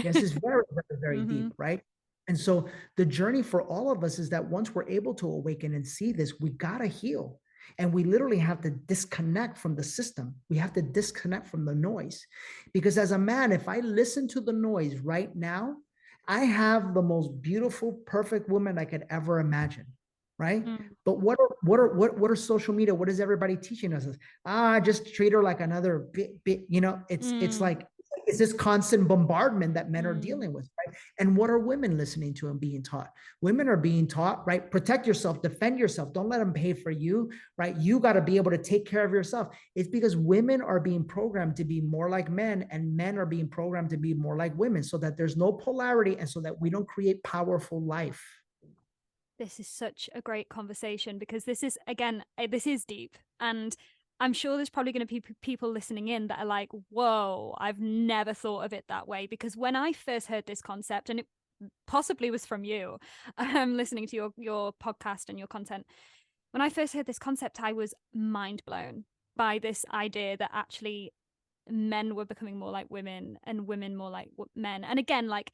yes, it's very, very, very Mm-hmm. deep, right? And so the journey for all of us is that once we're able to awaken and see this, we got to heal. And we literally have to disconnect from the system. We have to disconnect from the noise. Because as a man, if I listen to the noise right now, I have the most beautiful, perfect woman I could ever imagine, right? Mm. But what are social media? What is everybody teaching us? Just treat her like another bit, it's like, it's this constant bombardment that men are dealing with, right? And what are women listening to and being taught? Women are being taught, right? Protect yourself, defend yourself. Don't let them pay for you, right? You got to be able to take care of yourself. It's because women are being programmed to be more like men, and men are being programmed to be more like women, so that there's no polarity and so that we don't create powerful life. This is such a great conversation, because this is, again, this is deep. And I'm sure there's probably going to be people listening in that are like, whoa, I've never thought of it that way. Because when I first heard this concept, and it possibly was from you, listening to your podcast and your content, when I first heard this concept, I was mind blown by this idea that actually men were becoming more like women and women more like men. And again, like,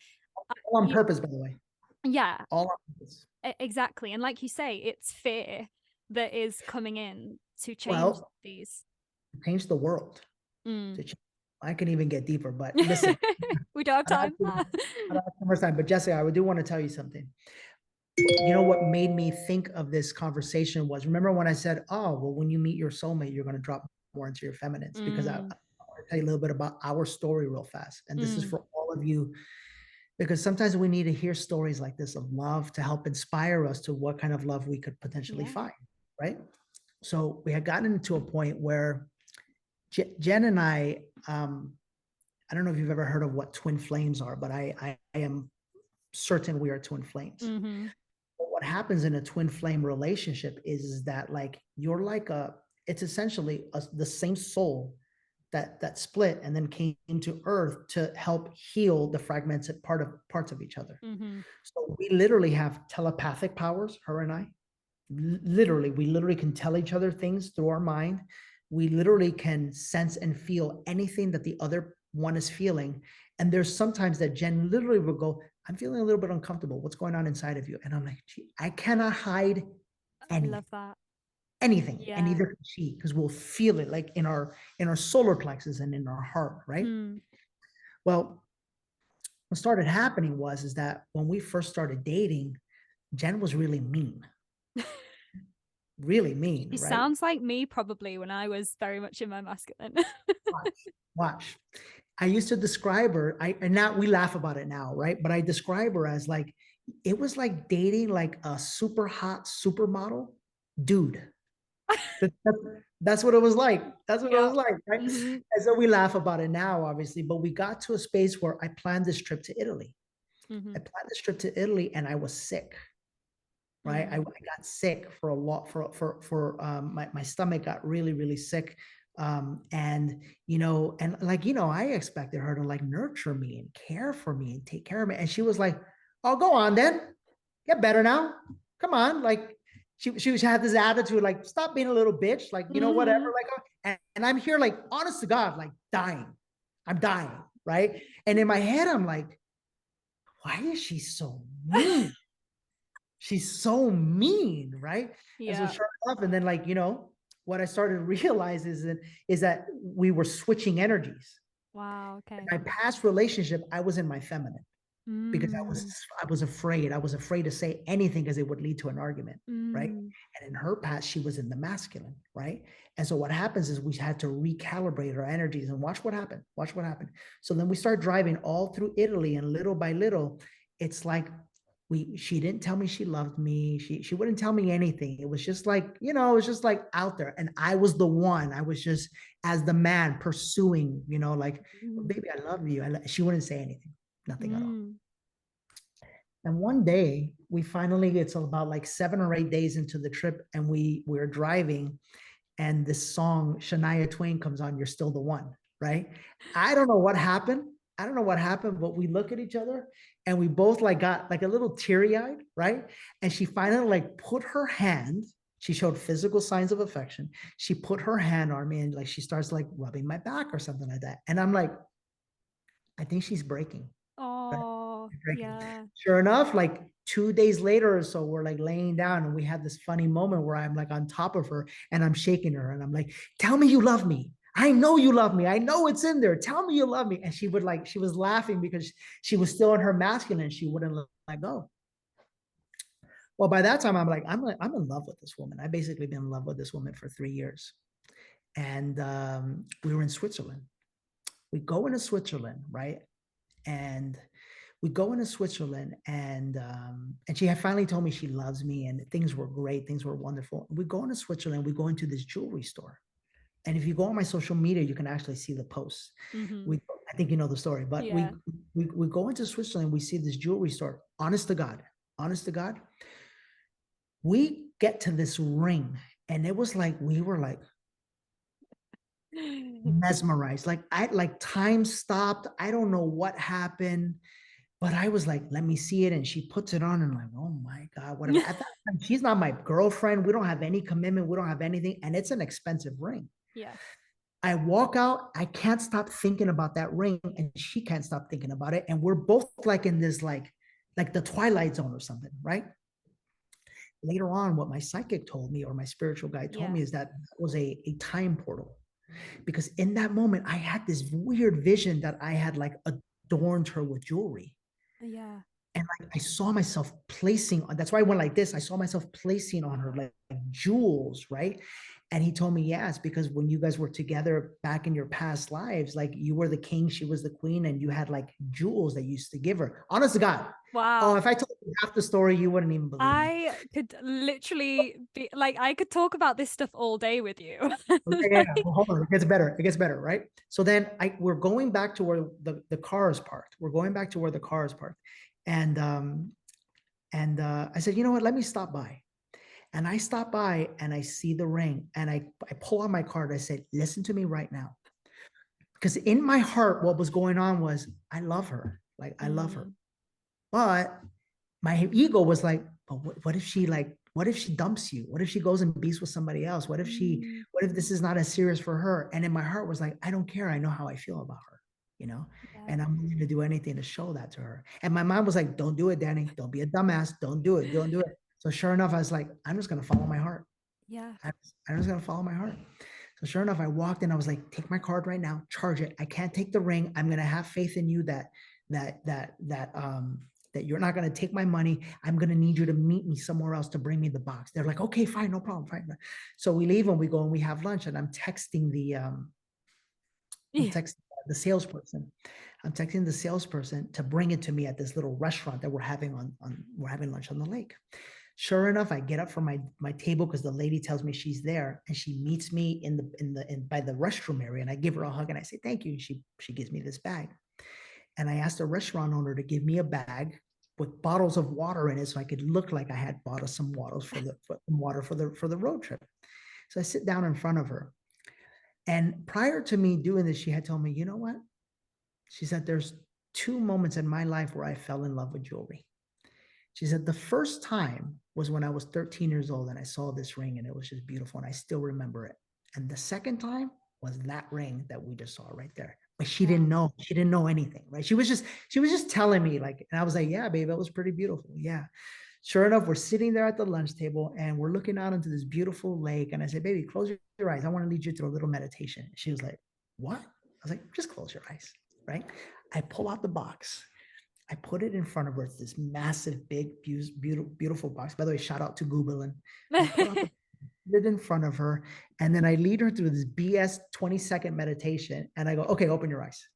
all on purpose, by the way. Yeah, all on purpose. Exactly. And like you say, it's fear that is coming in to change these. Change the world. I can even get deeper, but listen. We don't have time. I don't have too much time, but Jessica, I do want to tell you something. You know what made me think of this conversation was, remember when I said, oh, well, when you meet your soulmate, you're going to drop more into your feminines, because I want to tell you a little bit about our story real fast. And this is for all of you, because sometimes we need to hear stories like this of love to help inspire us to what kind of love we could potentially find, right? So we had gotten into a point where Jen and I don't know if you've ever heard of what twin flames are, but I am certain we are twin flames. But what happens in a twin flame relationship is that, like, you're like it's essentially the same soul that split and then came to earth to help heal the fragmented parts of each other. So we literally have telepathic powers, her and I. We literally can tell each other things through our mind. We literally can sense and feel anything that the other one is feeling. And there's sometimes that Jen literally will go, I'm feeling a little bit uncomfortable. What's going on inside of you? And I'm like, gee, I cannot hide anything. I love that. Anything. And neither can she, because we'll feel it, like in our solar plexus and in our heart, right? Well, what started happening is that when we first started dating, Jen was really mean. Really mean. She right? Sounds like me probably when I was very much in my masculine. Watch. I used to describe her, and now we laugh about it now, right? But I describe her as like, it was like dating like a super hot supermodel dude. That's what it was like. That's what it was like, right? And so we laugh about it now, obviously, but we got to a space where I planned this trip to Italy. I planned this trip to Italy and I was sick. Right. I got sick for a lot my stomach got really, really sick. And I expected her to like nurture me and care for me and take care of me. And she was like, oh, go on then. Get better now. Come on. Like she had this attitude, like, stop being a little bitch, like, whatever. Like, and I'm here, like, honest to God, like dying. I'm dying. Right. And in my head, I'm like, why is she so mean? She's so mean, right? And so sure enough, and then what I started to realize is that we were switching energies. Wow. Okay. In my past relationship, I was in my feminine because I was afraid. I was afraid to say anything because it would lead to an argument, right? And in her past, she was in the masculine, right? And so what happens is we had to recalibrate our energies, and watch what happened. So then we start driving all through Italy, and little by little, it's like she didn't tell me she loved me. She wouldn't tell me anything. It was just like, it was just like out there. And I was the one. I was just as the man pursuing, like, baby, I love you. She wouldn't say anything, nothing at all. And one day it's about like 7 or 8 days into the trip, and we're driving, and this song, Shania Twain, comes on, You're Still the One, right? I don't know what happened. But we look at each other and we both like got like a little teary-eyed, right? And she finally like put her hand, she showed physical signs of affection. She put her hand on me and like she starts like rubbing my back or something like that. And I'm like, I think she's breaking. Oh, yeah. Sure enough, like 2 days later or so, we're like laying down and we had this funny moment where I'm like on top of her and I'm shaking her and I'm like, tell me you love me. I know you love me. I know it's in there. Tell me you love me. And she was laughing because she was still in her masculine. She wouldn't let go. Well, by that time, I'm like, I'm in love with this woman. I basically been in love with this woman for 3 years. And we were in Switzerland. We go into Switzerland, right? And we go into Switzerland, and she had finally told me she loves me, and things were great, things were wonderful. We go into Switzerland, we go into this jewelry store, and if you go on my social media, you can actually see the posts. I think you know the story, but we go into Switzerland, we see this jewelry store. Honest to God, we get to this ring, and it was like we were like mesmerized. Like time stopped. I don't know what happened. But I was like, let me see it. And she puts it on and I'm like, oh my God, whatever. At that time, she's not my girlfriend. We don't have any commitment. We don't have anything. And it's an expensive ring. Yeah. I walk out. I can't stop thinking about that ring. And she can't stop thinking about it. And we're both like in this, like the Twilight Zone or something, right? Later on, what my psychic told me, or my spiritual guide told me, is that it was a time portal. Because in that moment, I had this weird vision that I had like adorned her with jewelry. Yeah. And like I saw myself placing, that's why I went like this. I saw myself placing on her like jewels, right? And he told me, yes, because when you guys were together back in your past lives, like you were the king, she was the queen, and you had like jewels that you used to give her. Honest to God. Wow. Oh, if I told you half the story, you wouldn't even believe me. I could literally be like, I could talk about this stuff all day with you. Yeah. Well, hold on. It gets better, right? So then we're going back to where the car is parked. We're going back to where the car is parked. And I said, you know what? Let me stop by. And I stop by and I see the ring, and I pull out my card. I said, listen to me right now. Because in my heart, what was going on was, I love her. Like, I love her. But my ego was like, but what if she dumps you? What if she goes and beats with somebody else? What if this is not as serious for her? And in my heart was like, I don't care. I know how I feel about her, and I'm willing to do anything to show that to her. And my mind was like, don't do it, Danny. Don't be a dumbass. Don't do it. Don't do it. So sure enough, I was like, I'm just going to follow my heart. Yeah. I'm just going to follow my heart. So sure enough, I walked in. I was like, take my card right now, charge it. I can't take the ring. I'm going to have faith in you that you're not going to take my money. I'm going to need you to meet me somewhere else to bring me the box. They're like, okay, fine, no problem. Fine. So we leave and we go and we have lunch, and I'm texting the salesperson. I'm texting the salesperson to bring it to me at this little restaurant that we're having lunch on the lake. Sure enough, I get up from my table because the lady tells me she's there, and she meets me by the restroom area, and I give her a hug and I say, thank you. She gives me this bag. And I asked the restaurant owner to give me a bag with bottles of water in it, so I could look like I had bought us some water for the road trip. So I sit down in front of her. And prior to me doing this, she had told me, you know what? She said, there's 2 moments in my life where I fell in love with jewelry. She said, the first time was when I was 13 years old and I saw this ring and it was just beautiful and I still remember it. And the second time was that ring that we just saw right there. But she didn't know anything, right? She was just telling me, like, and I was like, yeah, babe, that was pretty beautiful. Yeah. Sure enough, we're sitting there at the lunch table and we're looking out into this beautiful lake. And I said, baby, close your eyes. I want to lead you through a little meditation. She was like, what? I was like, just close your eyes, right? I pull out the box. I put it in front of her. It's this massive, big, beautiful box. By the way, shout out to Google. And I put it in front of her. And then I lead her through this BS 20-second meditation. And I go, okay, open your eyes.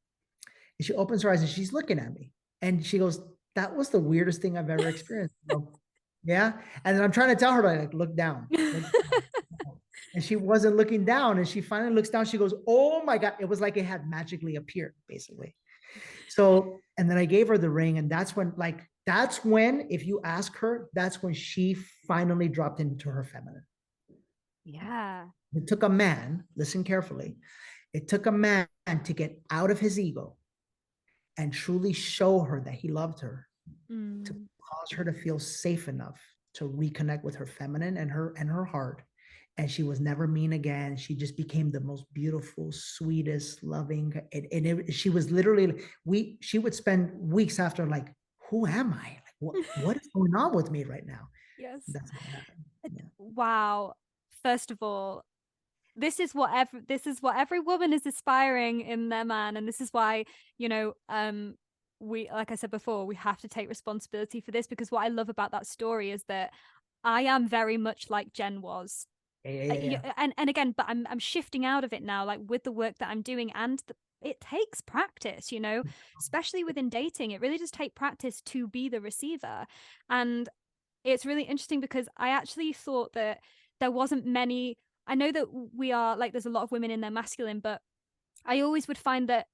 And she opens her eyes and she's looking at me. And she goes, that was the weirdest thing I've ever experienced. Yeah. And then I'm trying to tell her, like, look down. Look down. And she wasn't looking down. And she finally looks down. She goes, oh my God. It was like it had magically appeared, basically. So, and then I gave her the ring. And that's when, if you ask her, that's when she finally dropped into her feminine. Yeah. It took a man, listen carefully, it took a man to get out of his ego and truly show her that he loved her, to cause her to feel safe enough to reconnect with her feminine and her heart. And she was never mean again. She just became the most beautiful, sweetest, loving. She was literally, she would spend weeks after, like, who am I? Like, what is going on with me right now? Yes. That's what happened. Yeah. Wow. First of all, this is what every woman is aspiring in their man, and this is why, we, like I said before, we have to take responsibility for this, because what I love about that story is that I am very much like Jen was. Yeah. And again, but I'm shifting out of it now, like with the work that I'm doing, and it takes practice, especially within dating. It really does take practice to be the receiver. And it's really interesting because I actually thought that there wasn't many. I know that we are, like, there's a lot of women in their masculine, but I always would find that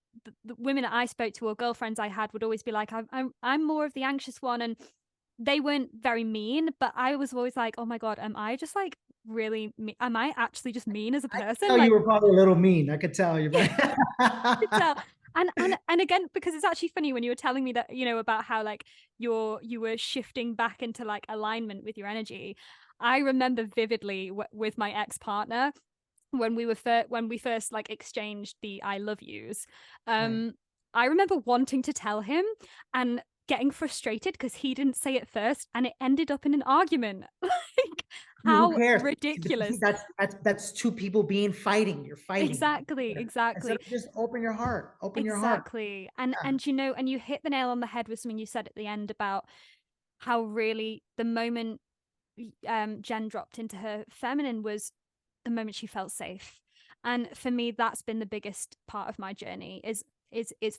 the women that I spoke to or girlfriends I had would always be like, I'm more of the anxious one, and they weren't very mean, but I was always like, oh my God, am I just like really mean? Am I actually just mean as a person? Oh, Like, you were probably a little mean. I could tell you. I could tell. And again, because it's actually funny when you were telling me that, about how like you were shifting back into like alignment with your energy. I remember vividly with my ex-partner when we first like exchanged the I love yous. Right. I remember wanting to tell him and getting frustrated because he didn't say it first, and it ended up in an argument. Like, Who how cares? ridiculous. That's two people fighting. You're fighting. Exactly. Instead of just open your heart. Open your heart. Exactly. And Yeah. and you hit the nail on the head with something you said at the end about how really the moment Jen dropped into her feminine was the moment she felt safe. And for me, that's been the biggest part of my journey is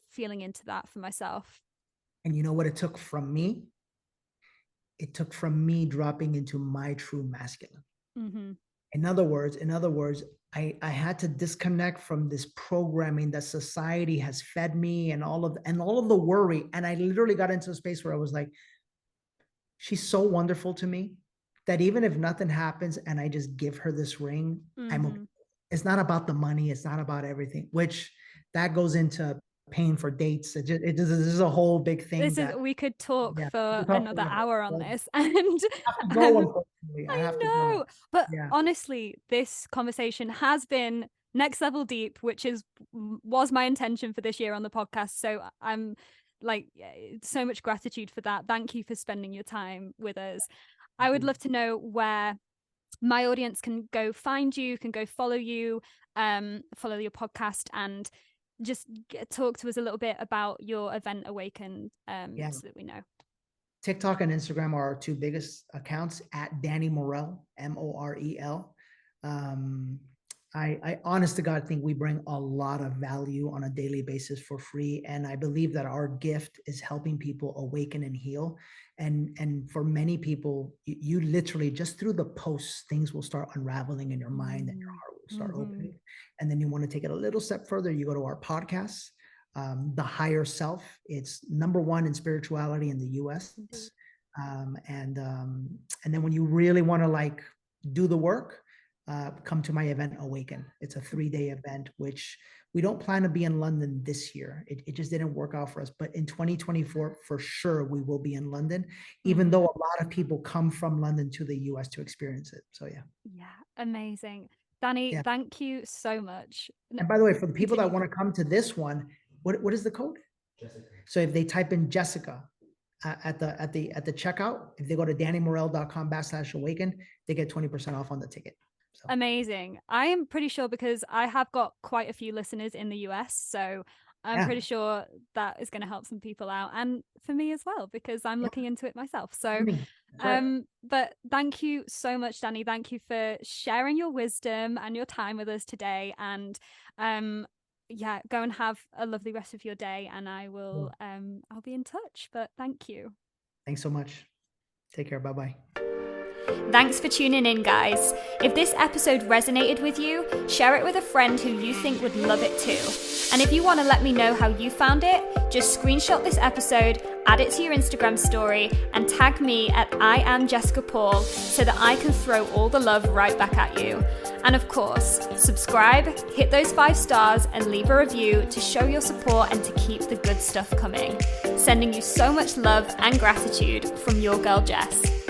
feeling into that for myself. And you know what it took from me? It took from me dropping into my true masculine. Mm-hmm. In other words, I had to disconnect from this programming that society has fed me and all of the worry. And I literally got into a space where I was like, she's so wonderful to me that even if nothing happens and I just give her this ring, I'm okay. It's not about the money. It's not about everything, which that goes into paying for dates. This is a whole big thing We could talk for talk another forever. hour on this. And I have to go, unfortunately. I I have to go. know. But Yeah. honestly, this conversation has been next level deep, which was my intention for this year on the podcast. So I'm like, so much gratitude for that. Thank you for spending your time with us. I would love to know where my audience can go find you, can go follow you, follow your podcast, and just talk to us a little bit about your event Awaken, so that we know. TikTok and Instagram are our two biggest accounts, at Danny Morel, Morel. I honest to God think we bring a lot of value on a daily basis for free. And I believe that our gift is helping people awaken and heal. And for many people, you literally just through the posts, things will start unraveling in your mind and your heart will start opening. And then you want to take it a little step further, you go to our podcast, The Higher Self. It's #1 in spirituality in the US. And then when you really want to like do the work, come to my event Awaken. It's a 3-day event, which we don't plan to be in London this year. It just didn't work out for us. But in 2024, for sure, we will be in London, even though a lot of people come from London to the US to experience it. So yeah. Yeah, amazing. Danny, thank you so much. And by the way, for the people that want to come to this one, what is the code? Jessica. So if they type in Jessica at the checkout, if they go to dannymorel.com/awaken, they get 20% off on the ticket. So. Amazing. I am pretty sure, because I have got quite a few listeners in the US, so I'm pretty sure that is going to help some people out, and for me as well, because I'm looking into it myself. So but thank you so much, Danny. Thank you for sharing your wisdom and your time with us today. And yeah, go and have a lovely rest of your day, and I will I'll be in touch. But thank you. Thanks so much. Take care. Bye-bye. Thanks for tuning in, guys. If this episode resonated with you, share it with a friend who you think would love it too. And if you want to let me know how you found it, just screenshot this episode, add it to your Instagram story, and tag me at @IamJessicaPaul so that I can throw all the love right back at you. And of course, subscribe, hit those 5 stars, and leave a review to show your support and to keep the good stuff coming. Sending you so much love and gratitude from your girl Jess.